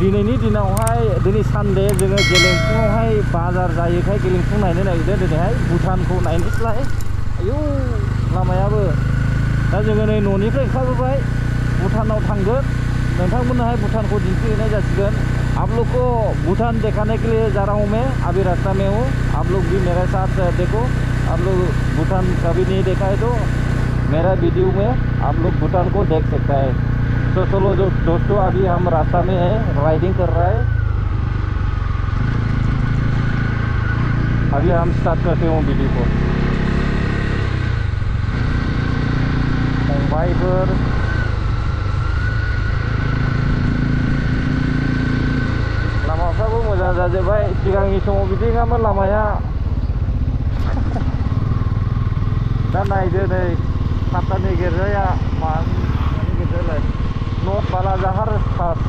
दिनैनि दिनावहाय दिनै सानडे जोङो गेलेंफुङावहाय बाजार जायोखाय गेलेंफुं नायनो नागिरदों दिनैहाय भुटानखौ नायनोसैलाय। आयौ लामायाबो दा जोङो नै न'निफ्राय ओंखारबोबाय भुटानाव थांगोन नोंथांमोननोहाय भुटानखौ दिन्थिहैनाय जासिगोन। आप लोग को भूटान दिखाने के लिए जा रहा हूँ मैं, अभी रास्ता में हूँ। आप लोग भी मेरे साथ देखो, आप लोग भूटान कभी नहीं देखा है तो मेरा वीडियो में आप लोग भूटान को देख सकता है। तो चलो जो दोस्तों अभी हम रास्ता में है, राइडिंग कर रहा है। अभी हम स्टार्ट करते हैं वीडियो को। फंबायफोर लामाफ्राबो मोजां जाजोब्बाय। सिगांनि समाव बिदि नङामोन लामाया। दा नायदो नै सातानि गिर्जाया मानि गिर्जालाय नर्थ बालाजाहार पास।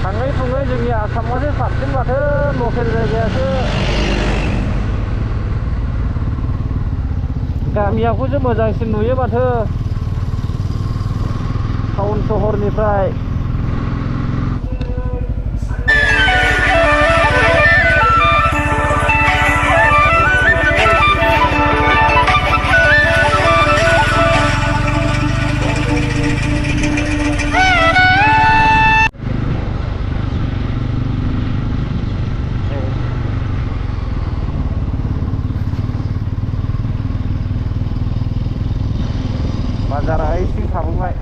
थाङै थुङै जोंनि आसामावसो साबसिन माथो लकेल जायगायासो। गामियाखौसो मोजांसिन नुयो माथो टाउन सहरनिफ्राय। बाजारा एसे थाबोबाय।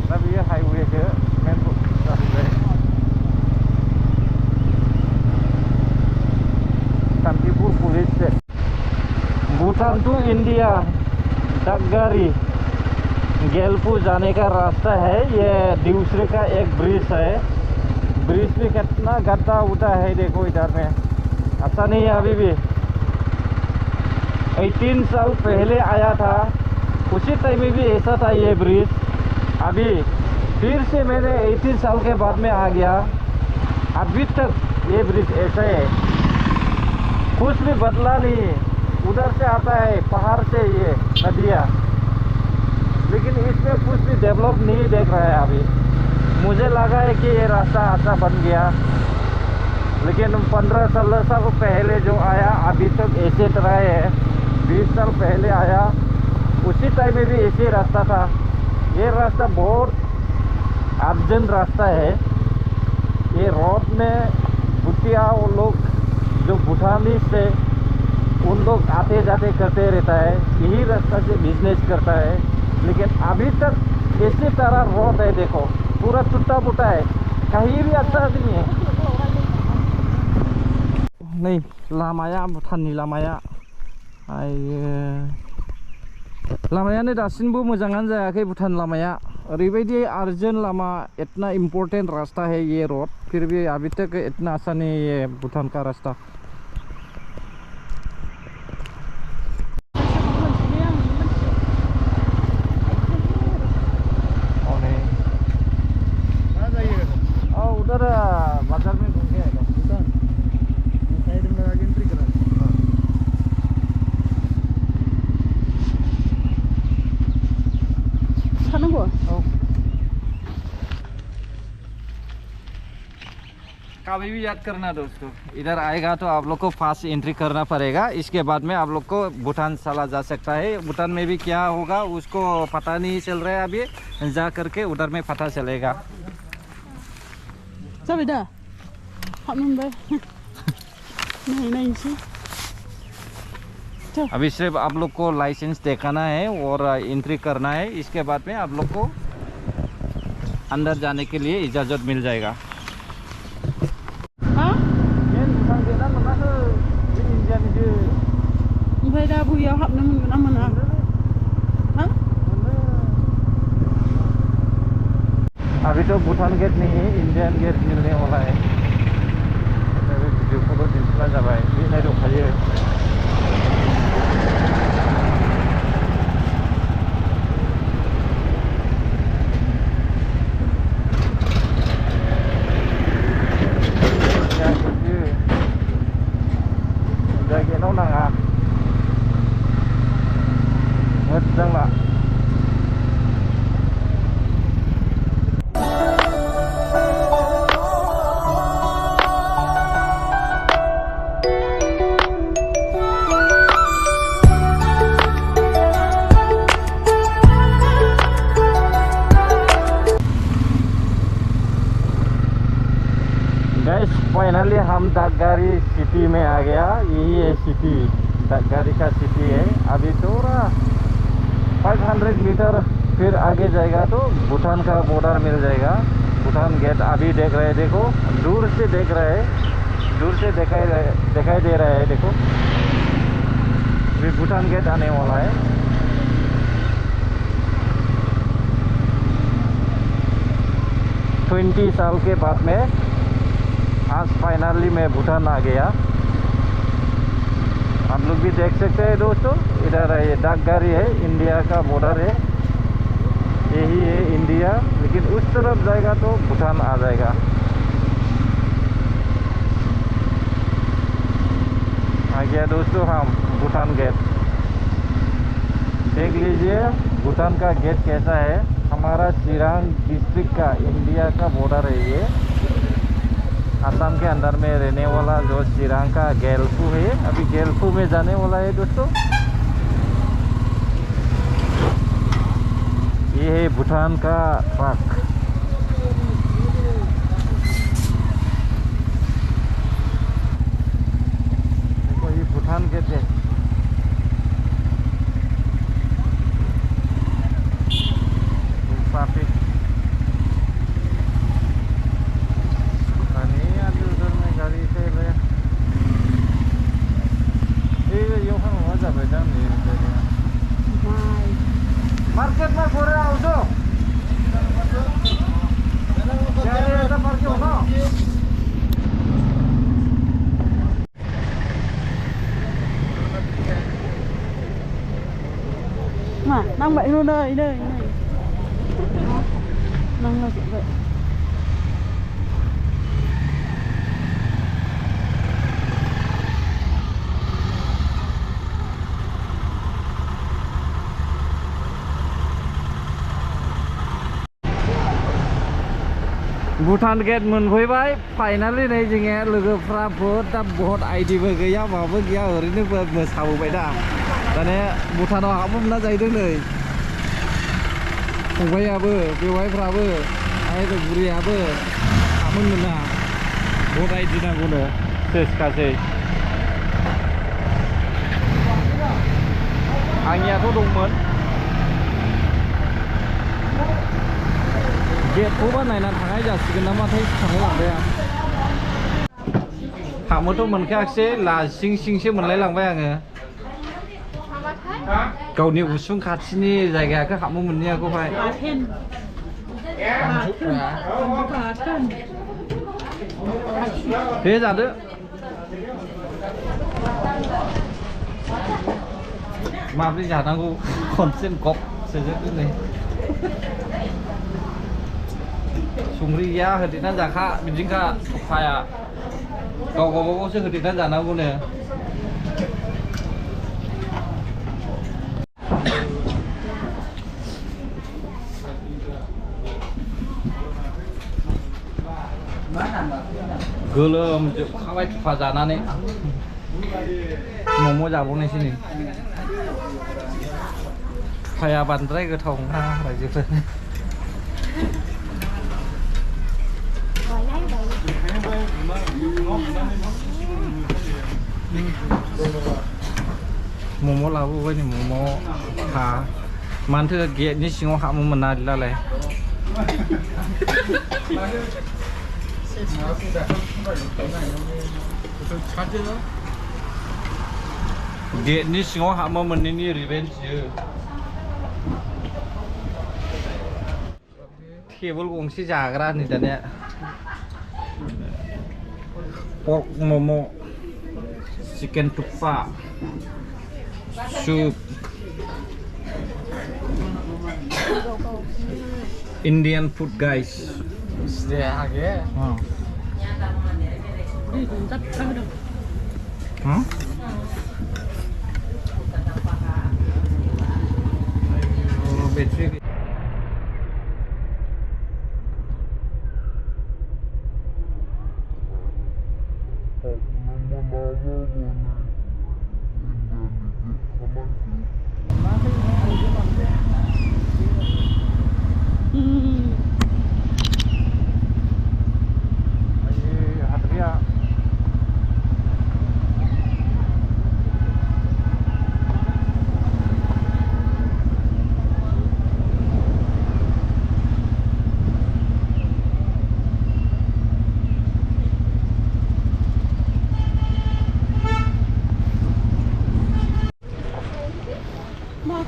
दा बेयो हाइवेसो मेन जाहैबाय। शांतिपुर पुलिस से भूटान टू इंडिया डगगारी गेलपू जाने का रास्ता है। ये दूसरे का एक ब्रिज है। ब्रिज में कितना गड्ढा उठा है देखो इधर में। अच्छा नहीं है अभी भी। 18 साल पहले आया था, उसी टाइम में भी ऐसा था ये ब्रिज। अभी फिर से मैंने 18 साल के बाद में आ गया, अभी तक ये ब्रिज ऐसा है, कुछ भी बदला नहीं। उधर से आता है पहाड़ से ये नदियाँ, लेकिन इसमें कुछ भी डेवलप नहीं देख रहा है अभी। मुझे लगा है कि ये रास्ता अच्छा बन गया, लेकिन 15-16 साल पहले जो आया अभी तक ऐसे तरह है। 20 साल पहले आया उसी टाइम में भी ऐसे रास्ता था। ये रास्ता बहुत अर्जेंट रास्ता है। ये रोड में भूटिया वो लोग जो भूटानीस से उन लोग आते जाते करते रहता है, यही रास्ता से बिजनेस करता है। लेकिन अभी तक इसी तरह रोड है देखो, पूरा टूटा फूटा है, कहीं भी अच्छा नहीं है। नहीं लामाया भूटाननि लामाया लामायानो दासिमबो मोजाङानो जायाखै। भूटान लामाया ओरैबायदि अर्जेंट लामा, इतना इम्पोर्टेंट रास्ता है ये रोड, फिर भी अभी तक इतना अच्छा नहीं है भूटान का रास्ता। उधर बाजार में घूम के आएगा भूटान साइड में आगे एंट्री करा। कभी भी याद करना दोस्तों, इधर आएगा तो आप लोग को फास्ट एंट्री करना पड़ेगा। इसके बाद में आप लोग को भूटान चला जा सकता है। भूटान में भी क्या होगा उसको पता नहीं चल रहा है, अभी जा करके उधर में पता चलेगा। अभी सिर्फ आप लोग को लाइसेंस दिखाना है और एंट्री करना है। इसके बाद में आप लोग को अंदर जाने के लिए इजाज़त मिल जाएगा। अभी तो भूटान गेट नहीं है, इंडियन गेट मिलने वाला है। वीडियो फोटो दिन्थिला जाबाय बे नाय दंखायो। जायगायाव नाङा मोजां ला। दागगारी सिटी में आ गया। यही है सिटी, दागगारी का सिटी है। अभी थोड़ा 500 मीटर फिर आगे जाएगा तो भूटान का बॉर्डर मिल जाएगा। भूटान गेट अभी देख रहे हैं, देखो दूर से देख रहे हैं, दूर से दिखाई दे रहा है। देखो अभी भूटान गेट आने वाला है। ट्वेंटी साल के बाद में आज फाइनली मैं भूटान आ गया। आप लोग भी देख सकते हैं दोस्तों, इधर है ये दागगारी है, इंडिया का बॉर्डर है। यही है इंडिया, लेकिन उस तरफ जाएगा तो भूटान आ जाएगा। आ गया दोस्तों हम भूटान गेट। देख लीजिए भूटान का गेट कैसा है। हमारा चिरांग डिस्ट्रिक्ट का इंडिया का बॉर्डर है ये। असम के अंदर में रहने वाला जो चिरांग का गेलफू है, अभी गेलफू में जाने वाला है दोस्तों। ये है भूटान का ट्रक। देखो ये भूटान गेट है। ट्रैफिक उधर में गाड़ी से मार्केट में फोरे आउँछ मार्केट हो mà đang vậy luôn đây đây này đang là vậy. Bhutan gate मोनफैबाय फाइनालि नै जोङो लोगोफ्रा बहुत आइडिबो गैया माबो गैया ओरैनो मोसाबोबाय दा दाने भूटानाव हाबोमोनना जाहैदों नै फंबायाबो बेवाइफ्राबो आरो बुरियाबो हाबोमोनना बहुत आइडि नांगौनो सेसखासै आंनियाथ' दंमोन गेटखौबा नायना थांनाय जासिगोन नामाथाय थांलायलांबाय आं हाबनोथ' मोनखायाखिसै लासिं सिंसो मोनलायलांबाय आङो गावनि उसुं खाथिनि जायगाखौ हाबनो मोनैयाखौहाय दे जादो माब्रै जानांगौ खनसेनो गप सोजोबदो नै संख्रि गैया होदेरनानै जाखा बिदिनोखा सफाया गाव गावबागावसो होदेरनानै जानांगौनो गोलोमजोबखाबाय थुफा जानानै मम' जाबावनायसै नै थुफाया बांद्राय गोथाव नङा रायजोफोर मम' लाबोबाय नै मम' हा मानोथो गेटनि सिङाव हाबोमोन ना लालाय गेटनि सिङाव हाबो मोननैनि रिभेन्सयो टेबोल गंसे जाग्रा नै दानिया पर्क मम' chicken thukpa soup Indian food guys battery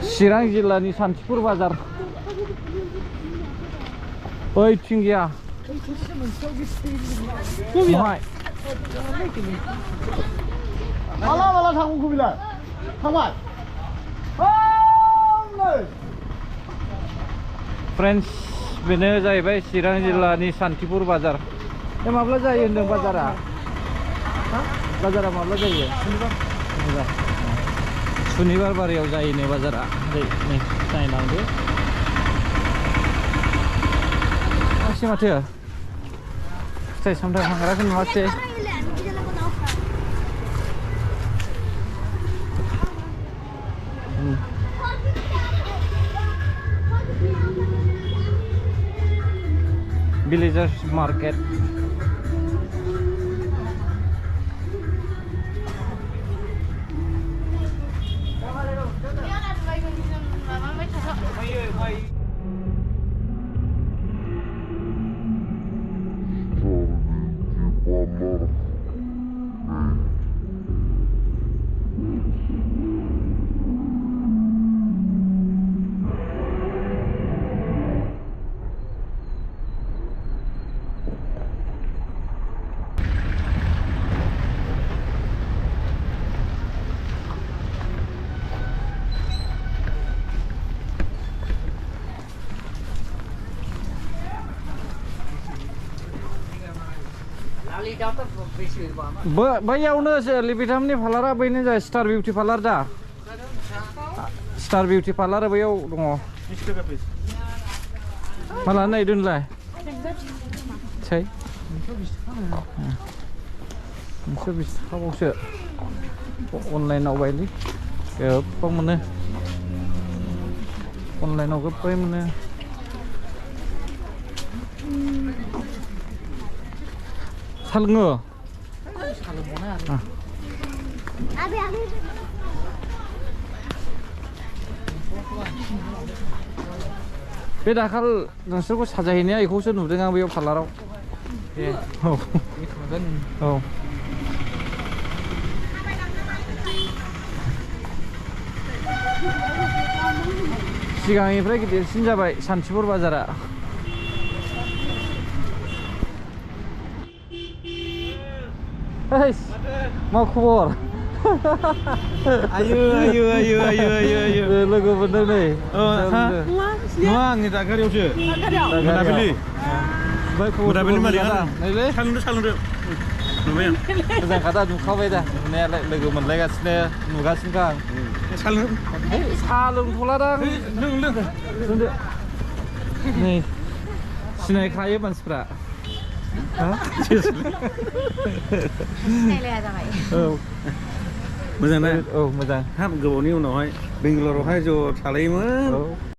चिरां जिल्लानि सान्थिपुर बाजार ओइथिं गैया महाय माला माला थांगौ बिलाय थांबाय फ्रेन्ड्स बेनो जाहैबाय चिरां जिल्लानि सान्थिपुर बाजार बे माब्ला जायो होनदों बाजारा माब्ला जायो सुनिबार बारियाव जायोनो बाजारा नै नायनांदो मासे माथो फिथाइ सामथाइ फानग्राखौ नुवासै Villagers Market. बैयावनो लिपिटामनि पार्लारा बैनो जाय स्टार बिउटि पार्लार दा स्टार बिउटि पार्लार बैयाव दङ माला नाय दोनलाय सै 120 थाखाबावसो अनलाइनाव बायलै गोबां मोनो अनलाइनाव गोबां मोनो 살ың어 बे दाखाल नोंसोरखौ साजायहैनाया बेखौसो नुदों आं बेयाव पार्लाराव औ सिगांनिफ्राय गिदिरसिन जाबाय सान्थिपुर बाजारा मा खबर आयो लोगो मोनदों नै नुवा आंनि दागारियावसो मोनाबिलि मोनाबिलि मालिकआ सालुंदो नुबाय आं मोजां खादा नुखाबाय दा नुनायालाय लोगो मोनलायगासिनो नुगासिनोखा आं साहा लोंथ'लादां लोंदो नै सिनायखायो मानसिफ्रा मोजां ना औ मोजां हाब गोबावनि उनावहाय बेंगालरावहाय ज' थालायोमोन